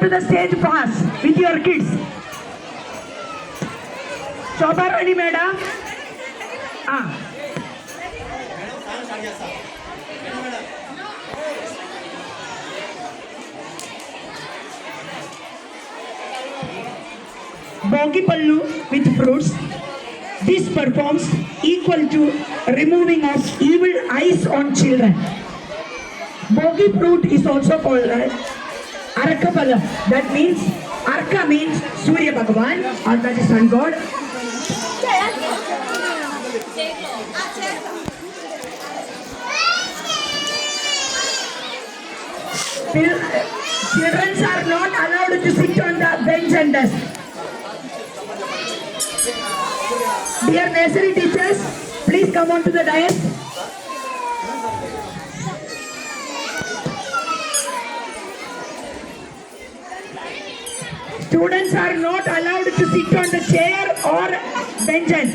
To the stage pass with your kids. Shobha Rani madam. Bogi pallu with fruits. This performs equal to removing of evil eyes on children. Bogi fruit is also called Arka Palam. That means Arka means Surya Bhagavan or that is sun god. Children are not allowed to sit on the bench and desk. Dear nursery teachers, please come on to the dais. Students are not allowed to sit on the chair or benches.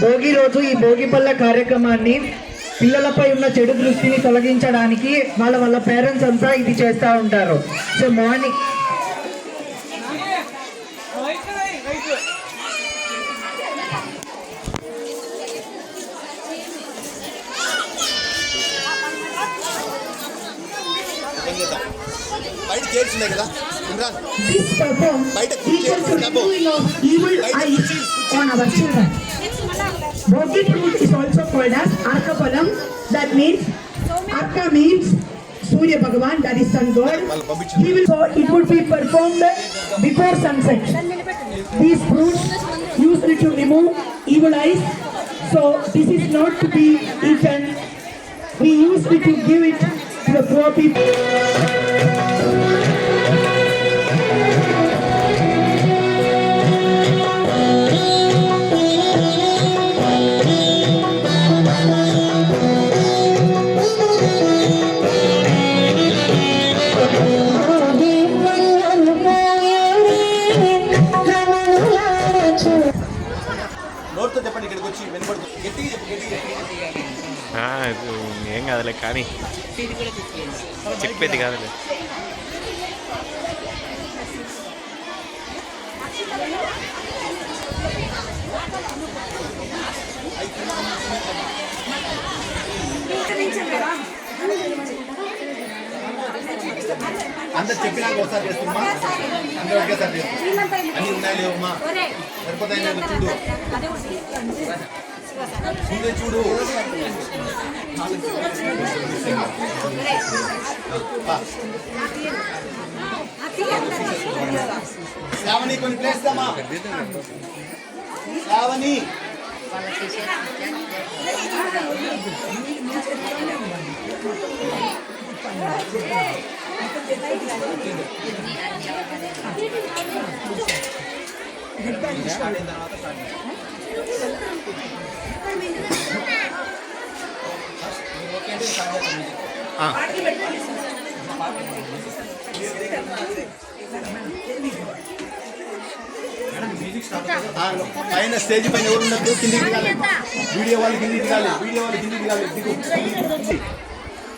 Bhogi రోజు ఈ భోగి పళ్ళ కార్యక్రమాన్ని పిల్లలపై ఉన్న చెడు దృష్టిని తొలగించడానికి వాళ్ళ పేరెంట్స్ అంతా ఇది చేస్తూ ఉంటారు. So morning this performs equal to removing of evil eyes on our children. Bogi fruit is also called as Arka Palam. That means Arka means Surya Bhagavan, that is sun god. So it would be performed before sunset. These fruits used to remove evil eyes. So this is not to be eaten. We used to give it to the poor people. ఏం కాదులే కానీ చెప్పేది కాదులే. అందరు చెప్పినాక ఒకసారి చేస్తున్నా, అందరూ ఒకేసారి చేస్తున్నా. అన్ని ఉన్నాయి లేవమ్మా, సరిపోతాయి చూడు, ముందే చూడు. శ్రావణి కొన్ని ప్లేస్ అమ్మా, శ్రావణి పైన స్టేజ్ పైన ఎవరు ఉండద్దు, కిందికి దిగాలి. వీడియో వాళ్ళు కిందికి దిగాలి, వీడియో వాళ్ళు కిందికి దిగాలి.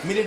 మీరు